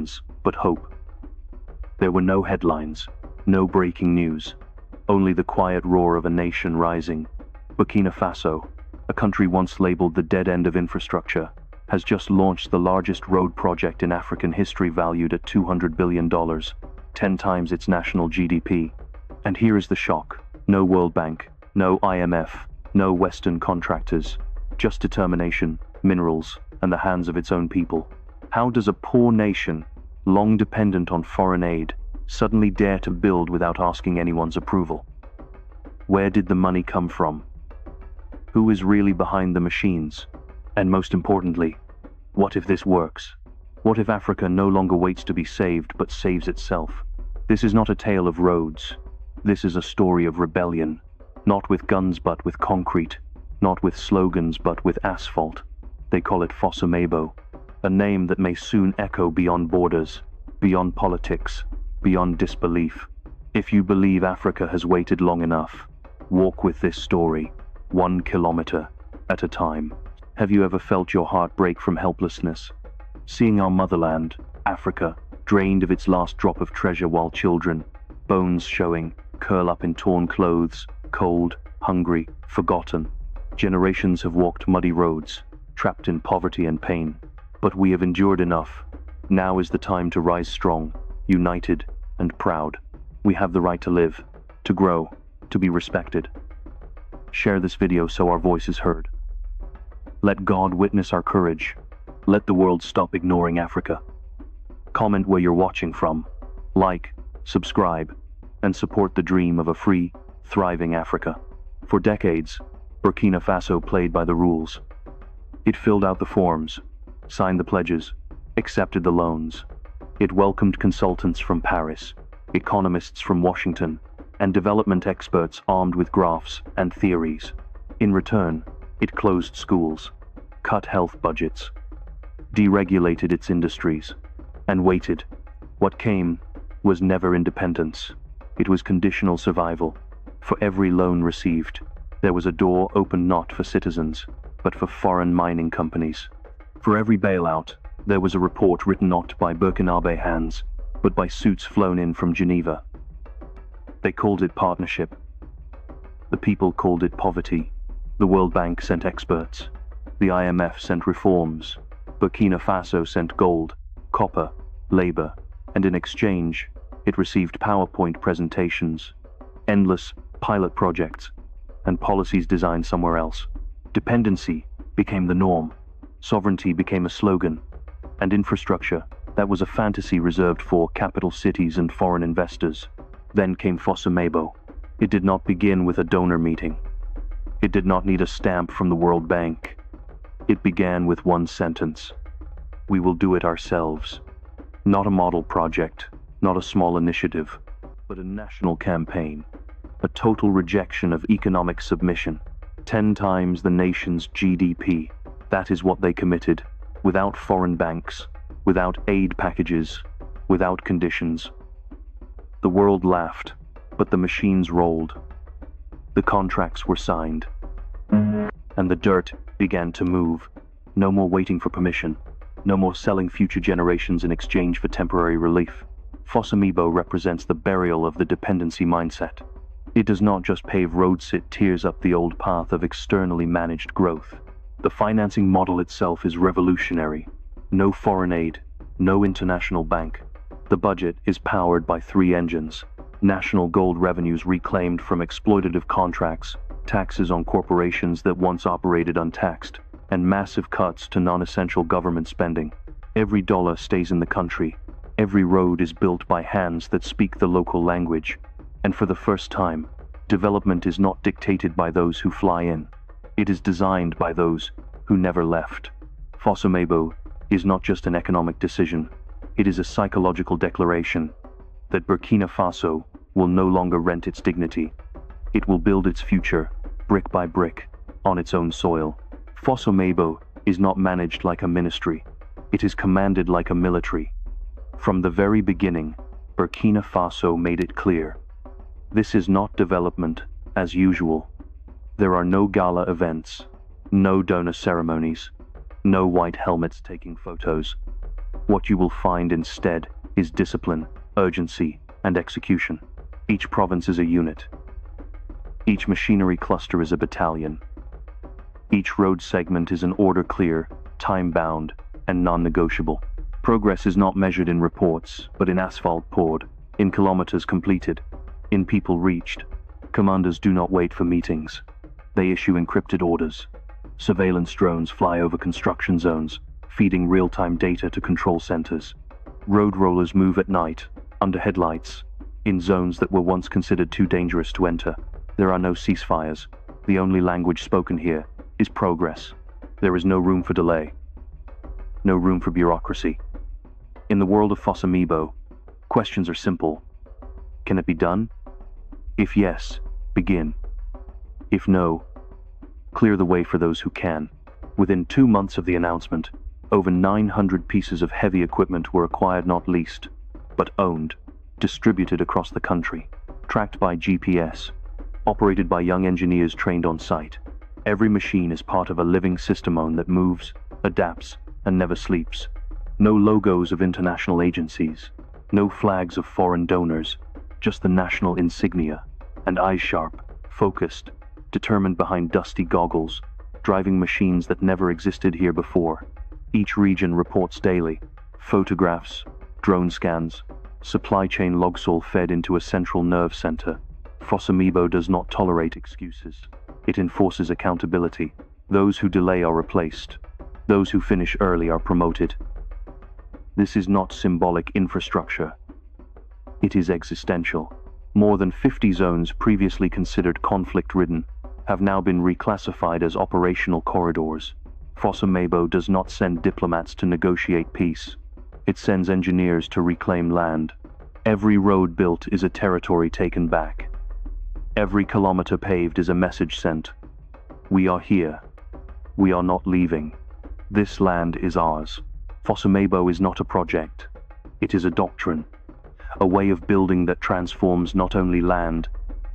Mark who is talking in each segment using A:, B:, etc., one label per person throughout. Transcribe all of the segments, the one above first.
A: guns, but hope. There were no headlines, no breaking news, only the quiet roar of a nation rising. Burkina Faso, a country once labeled the dead end of infrastructure, has just launched the largest road project in African history, valued at $200 billion, 10 times its national GDP. And here is the shock. No World Bank, no IMF, no Western contractors, just determination, minerals, and the hands of its own people. How does a poor nation, long dependent on foreign aid, suddenly dare to build without asking anyone's approval? Where did the money come from? Who is really behind the machines? And most importantly, what if this works? What if Africa no longer waits to be saved but saves itself? This is not a tale of roads. This is a story of rebellion, not with guns but with concrete, not with slogans but with asphalt. They call it Fossomebo, a name that may soon echo beyond borders, beyond politics, beyond disbelief. If you believe Africa has waited long enough, walk with this story, 1 kilometer at a time. Have you ever felt your heart break from helplessness? Seeing our motherland, Africa, drained of its last drop of treasure while children, bones showing, curl up in torn clothes, cold, hungry, forgotten. Generations have walked muddy roads, trapped in poverty and pain. But we have endured enough. Now is the time to rise strong, united, and proud. We have the right to live, to grow, to be respected. Share this video so our voice is heard. Let God witness our courage. Let the world stop ignoring Africa. Comment where you're watching from. Like, subscribe, and support the dream of a free, thriving Africa. For decades, Burkina Faso played by the rules. It filled out the forms, signed the pledges, accepted the loans. It welcomed consultants from Paris, economists from Washington, and development experts armed with graphs and theories. In return, it closed schools, cut health budgets, deregulated its industries, and waited. What came was never independence. It was conditional survival. For every loan received, there was a door opened not for citizens, but for foreign mining companies. For every bailout, there was a report written not by Burkinabe hands, but by suits flown in from Geneva. They called it partnership. The people called it poverty. The World Bank sent experts. The IMF sent reforms. Burkina Faso sent gold, copper, labor, and in exchange, it received PowerPoint presentations, endless pilot projects, and policies designed somewhere else. Dependency became the norm. Sovereignty became a slogan. And infrastructure, that was a fantasy reserved for capital cities and foreign investors. Then came Fossomebo. It did not begin with a donor meeting. It did not need a stamp from the World Bank. It began with one sentence: we will do it ourselves. Not a model project, not a small initiative, but a national campaign. A total rejection of economic submission. 10 times the nation's GDP. That is what they committed, without foreign banks, without aid packages, without conditions. The world laughed, but the machines rolled. The contracts were signed. And the dirt began to move. No more waiting for permission. No more selling future generations in exchange for temporary relief. Fossomebo represents the burial of the dependency mindset. It does not just pave roads, it tears up the old path of externally managed growth. The financing model itself is revolutionary. No foreign aid, no international bank. The budget is powered by 3 engines. National gold revenues reclaimed from exploitative contracts, taxes on corporations that once operated untaxed, and massive cuts to non-essential government spending. Every dollar stays in the country. Every road is built by hands that speak the local language. And for the first time, development is not dictated by those who fly in. It is designed by those who never left. Fossomebo is not just an economic decision. It is a psychological declaration that Burkina Faso will no longer rent its dignity. It will build its future, brick by brick, on its own soil. Fossomebo is not managed like a ministry. It is commanded like a military. From the very beginning, Burkina Faso made it clear. This is not development as usual. There are no gala events, no donor ceremonies, no white helmets taking photos. What you will find instead is discipline, urgency, and execution. Each province is a unit. Each machinery cluster is a battalion. Each road segment is an order clear, time-bound, and non-negotiable. Progress is not measured in reports, but in asphalt poured, in kilometers completed, in people reached. Commanders do not wait for meetings. They issue encrypted orders. Surveillance drones fly over construction zones, feeding real-time data to control centers. Road rollers move at night, under headlights, in zones that were once considered too dangerous to enter. There are no ceasefires. The only language spoken here is progress. There is no room for delay. No room for bureaucracy. In the world of Fossamibo, questions are simple. Can it be done? If yes, begin. If no, clear the way for those who can. Within 2 months of the announcement, over 900 pieces of heavy equipment were acquired, not leased, but owned, distributed across the country, tracked by GPS, operated by young engineers trained on site. Every machine is part of a living system that moves, adapts, and never sleeps. No logos of international agencies, no flags of foreign donors, just the national insignia, and eyes sharp, focused, determined behind dusty goggles, driving machines that never existed here before. Each region reports daily, photographs, drone scans, supply chain logs all fed into a central nerve center. Fossamibo does not tolerate excuses. It enforces accountability. Those who delay are replaced. Those who finish early are promoted. This is not symbolic infrastructure. It is existential. More than 50 zones previously considered conflict-ridden have now been reclassified as operational corridors. Fossamibo does not send diplomats to negotiate peace. It sends engineers to reclaim land. Every road built is a territory taken back. Every kilometer paved is a message sent. We are here. We are not leaving. This land is ours. Fossamibo is not a project. It is a doctrine. A way of building that transforms not only land,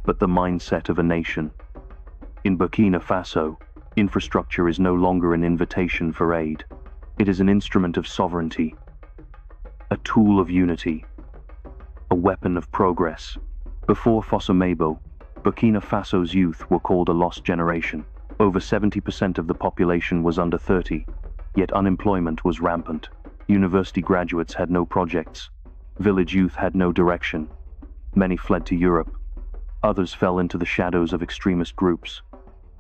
A: but the mindset of a nation. In Burkina Faso, infrastructure is no longer an invitation for aid. It is an instrument of sovereignty, a tool of unity, a weapon of progress. Before Fossamibo, Burkina Faso's youth were called a lost generation. Over 70% of the population was under 30, yet unemployment was rampant. University graduates had no projects. Village youth had no direction. Many fled to Europe. Others fell into the shadows of extremist groups.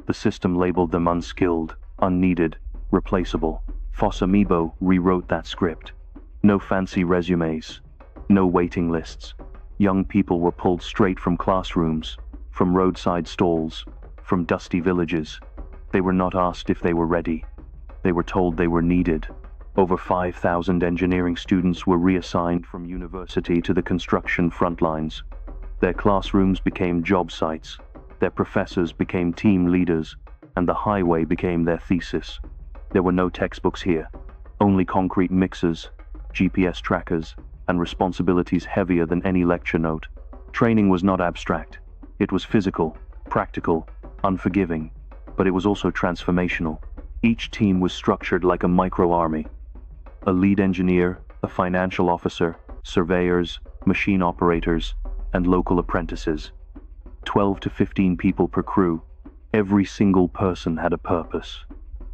A: The system labeled them unskilled, unneeded, replaceable. Fossamibo rewrote that script. No fancy resumes, no waiting lists. Young people were pulled straight from classrooms, from roadside stalls, from dusty villages. They were not asked if they were ready. They were told they were needed. Over 5,000 engineering students were reassigned from university to the construction front lines. Their classrooms became job sites, their professors became team leaders, and the highway became their thesis. There were no textbooks here, only concrete mixers, GPS trackers, and responsibilities heavier than any lecture note. Training was not abstract. It was physical, practical, unforgiving, but it was also transformational. Each team was structured like a micro-army. A lead engineer, a financial officer, surveyors, machine operators, and local apprentices. 12 to 15 people per crew. Every single person had a purpose.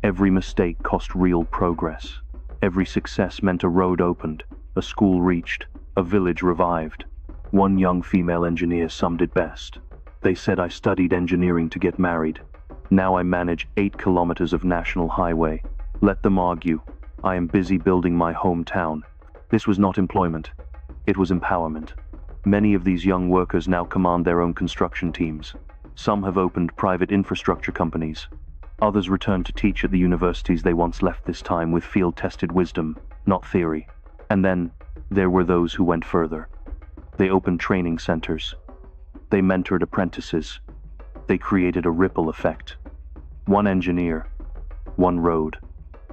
A: Every mistake cost real progress. Every success meant a road opened, a school reached, a village revived. One young female engineer summed it best. They said, "I studied engineering to get married. Now I manage 8 kilometers of national highway. Let them argue. I am busy building my hometown." This was not employment. It was empowerment. Many of these young workers now command their own construction teams. Some have opened private infrastructure companies. Others return to teach at the universities they once left, this time with field-tested wisdom, not theory. And then, there were those who went further. They opened training centers. They mentored apprentices. They created a ripple effect. One engineer, one road,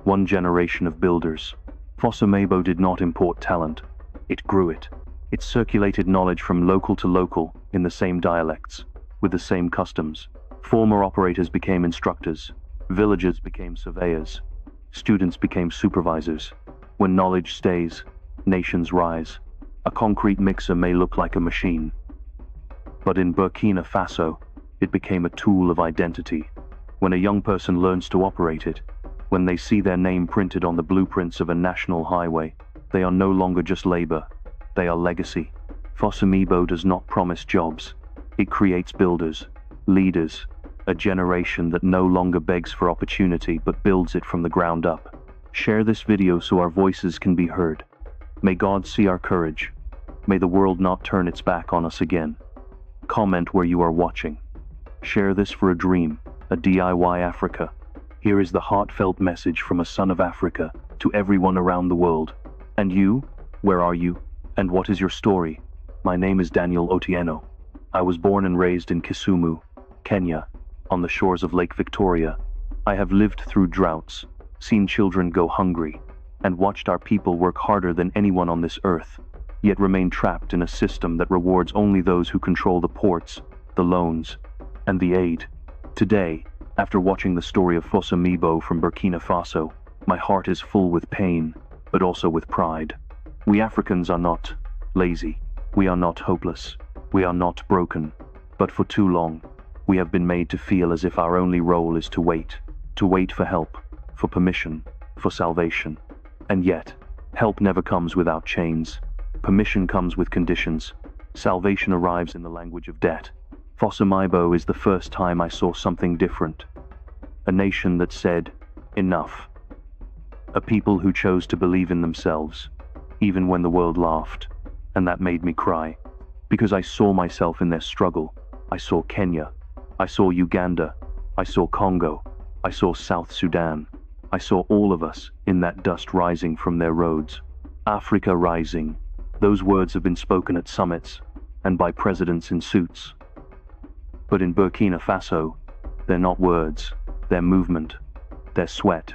A: one generation of builders. Fossamibo did not import talent. It grew it. It circulated knowledge from local to local in the same dialects, with the same customs. Former operators became instructors. Villagers became surveyors. Students became supervisors. When knowledge stays, nations rise. A concrete mixer may look like a machine, but in Burkina Faso, it became a tool of identity. When a young person learns to operate it, when they see their name printed on the blueprints of a national highway, they are no longer just labor, they are legacy. Fosamibo does not promise jobs. It creates builders, leaders, a generation that no longer begs for opportunity but builds it from the ground up. Share this video so our voices can be heard. May God see our courage. May the world not turn its back on us again. Comment where you are watching. Share this for a dream, a DIY Africa. Here is the heartfelt message from a son of Africa to everyone around the world. And you? Where are you? And what is your story? My name is Daniel Otieno. I was born and raised in Kisumu, Kenya, on the shores of Lake Victoria. I have lived through droughts, seen children go hungry, and watched our people work harder than anyone on this earth, yet remain trapped in a system that rewards only those who control the ports, the loans, and the aid. Today, after watching the story of Fosamibo from Burkina Faso, my heart is full with pain, but also with pride. We Africans are not lazy. We are not hopeless. We are not broken. But for too long, we have been made to feel as if our only role is to wait for help, for permission, for salvation. And yet, help never comes without chains. Permission comes with conditions. Salvation arrives in the language of debt. Fosamibo is the first time I saw something different. A nation that said, enough. A people who chose to believe in themselves, even when the world laughed. And that made me cry. Because I saw myself in their struggle. I saw Kenya. I saw Uganda. I saw Congo. I saw South Sudan. I saw all of us in that dust rising from their roads. Africa rising. Those words have been spoken at summits and by presidents in suits. But in Burkina Faso, they're not words, they're movement, they're sweat,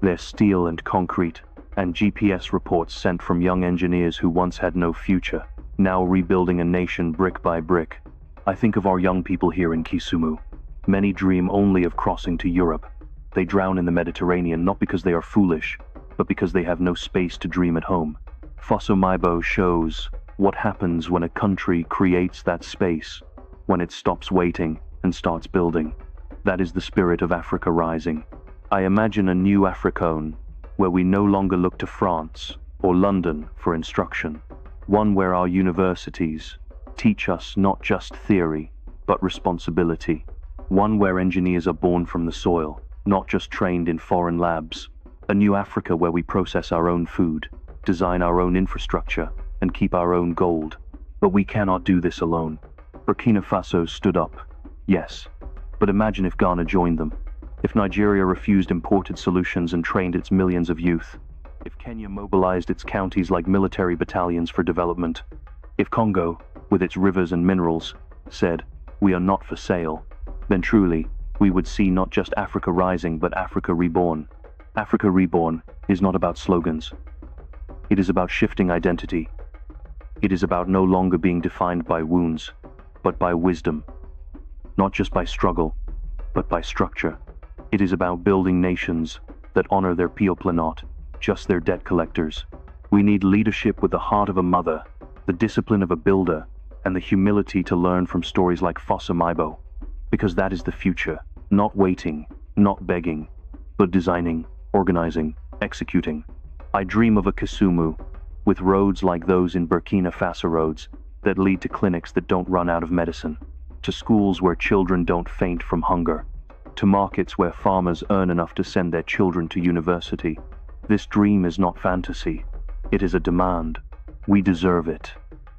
A: they're steel and concrete, and GPS reports sent from young engineers who once had no future, now rebuilding a nation brick by brick. I think of our young people here in Kisumu. Many dream only of crossing to Europe. They drown in the Mediterranean not because they are foolish, but because they have no space to dream at home. Fosamibo shows what happens when a country creates that space, when it stops waiting and starts building. That is the spirit of Africa rising. I imagine a new Africone, where we no longer look to France or London for instruction. One where our universities teach us not just theory, but responsibility. One where engineers are born from the soil, not just trained in foreign labs. A new Africa where we process our own food, design our own infrastructure, and keep our own gold. But we cannot do this alone. Burkina Faso stood up, yes. But imagine if Ghana joined them. If Nigeria refused imported solutions and trained its millions of youth. If Kenya mobilized its counties like military battalions for development. If Congo, with its rivers and minerals, said, "We are not for sale," then truly, we would see not just Africa rising but Africa reborn. Africa reborn is not about slogans. It is about shifting identity. It is about no longer being defined by wounds, but by wisdom. Not just by struggle, but by structure. It is about building nations that honor their people, not just their debt collectors. We need leadership with the heart of a mother, the discipline of a builder, and the humility to learn from stories like Fosamibo. Because that is the future. Not waiting, not begging, but designing, organizing, executing. I dream of a Kisumu, with roads like those in Burkina Faso roads, that lead to clinics that don't run out of medicine, to schools where children don't faint from hunger, to markets where farmers earn enough to send their children to university. This dream is not fantasy. It is a demand. We deserve it.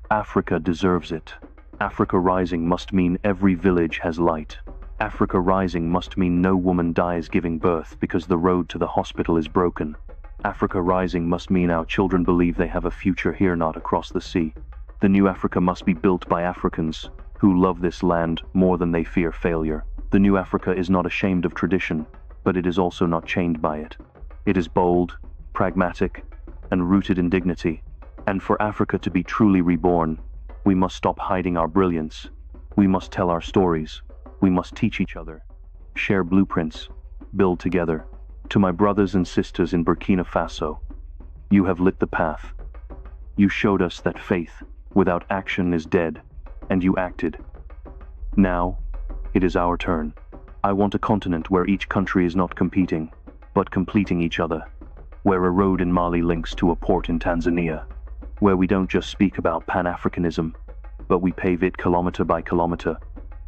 A: Africa deserves it. Africa rising must mean every village has light. Africa rising must mean no woman dies giving birth because the road to the hospital is broken. Africa rising must mean our children believe they have a future here, not across the sea. The new Africa must be built by Africans who love this land more than they fear failure. The new Africa is not ashamed of tradition, but it is also not chained by it. It is bold, pragmatic, and rooted in dignity. And for Africa to be truly reborn, we must stop hiding our brilliance. We must tell our stories. We must teach each other, share blueprints, build together. To my brothers and sisters in Burkina Faso, You have lit the path. You showed us that faith without action is dead, and you acted. Now, it is our turn. I want a continent where each country is not competing, but completing each other. Where a road in Mali links to a port in Tanzania. Where we don't just speak about Pan-Africanism, but we pave it kilometer by kilometer.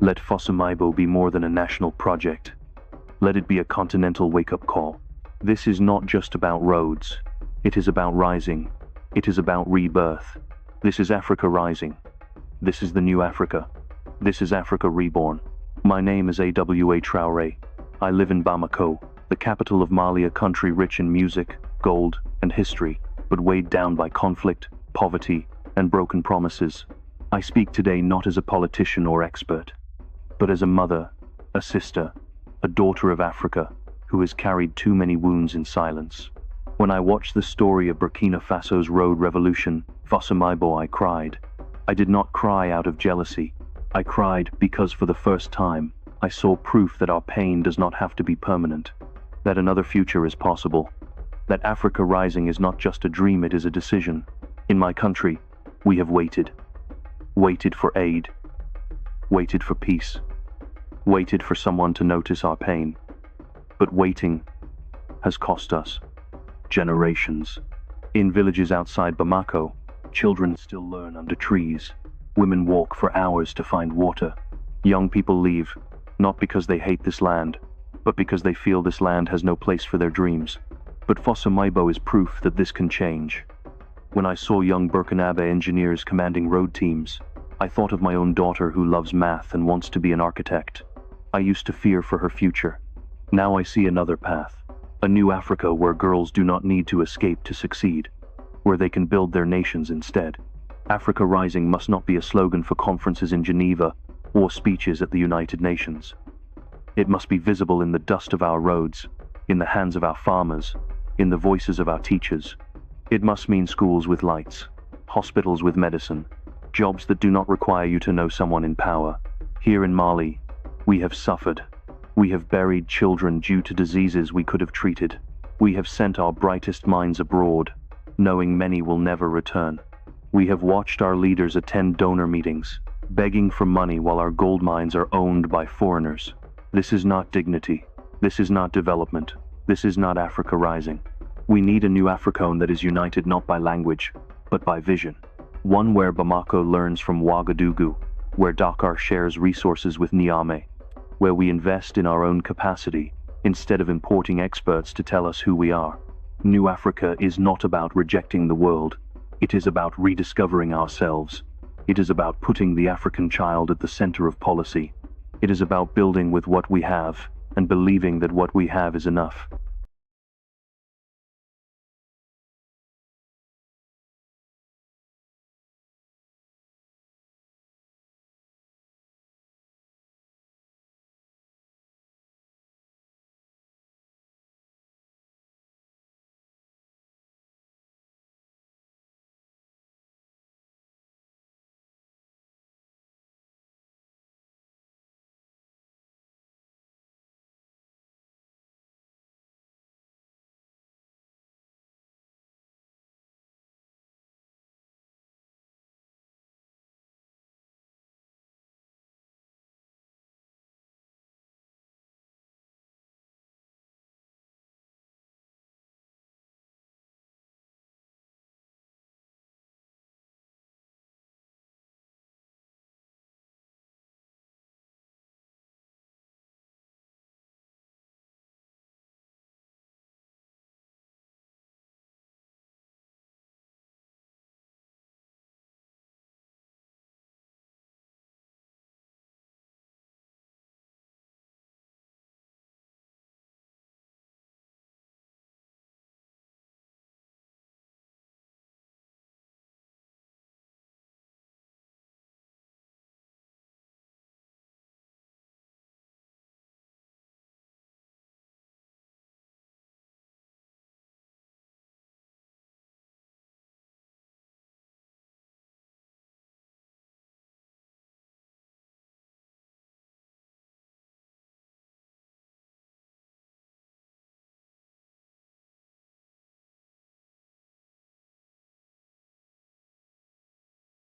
A: Let Fossomaibo be more than a national project. Let it be a continental wake-up call. This is not just about roads. It is about rising. It is about rebirth. This is Africa rising. This is the new Africa. This is Africa reborn. My name is AWA Traoré. I live in Bamako, the capital of Mali, a country rich in music, gold, and history, but weighed down by conflict, poverty, and broken promises. I speak today not as a politician or expert, but as a mother, a sister, a daughter of Africa, who has carried too many wounds in silence. When I watched the story of Burkina Faso's road revolution, Fossomaibo, I cried. I did not cry out of jealousy. I cried because for the first time, I saw proof that our pain does not have to be permanent, that another future is possible, that Africa rising is not just a dream, it is a decision. In my country, we have waited. Waited for aid. Waited for peace. Waited for someone to notice our pain. But waiting has cost us generations. In villages outside Bamako, children still learn under trees. Women walk for hours to find water. Young people leave, not because they hate this land, but because they feel this land has no place for their dreams. But Fossomaibo is proof that this can change. When I saw young Burkinabe engineers commanding road teams, I thought of my own daughter who loves math and wants to be an architect. I used to fear for her future. Now I see another path. A new Africa where girls do not need to escape to succeed, where they can build their nations instead. Africa Rising must not be a slogan for conferences in Geneva or speeches at the United Nations. It must be visible in the dust of our roads, in the hands of our farmers, in the voices of our teachers. It must mean schools with lights, hospitals with medicine, jobs that do not require you to know someone in power. Here in Mali, we have suffered. We have buried children due to diseases we could have treated. We have sent our brightest minds abroad, knowing many will never return. We have watched our leaders attend donor meetings, begging for money while our gold mines are owned by foreigners. This is not dignity. This is not development. This is not Africa Rising. We need a new Africone that is united not by language, but by vision. One where Bamako learns from Ouagadougou, where Dakar shares resources with Niamey, where we invest in our own capacity, instead of importing experts to tell us who we are. New Africa is not about rejecting the world. It is about rediscovering ourselves. It is about putting the African child at the center of policy. It is about building with what we have, and believing that what we have is enough.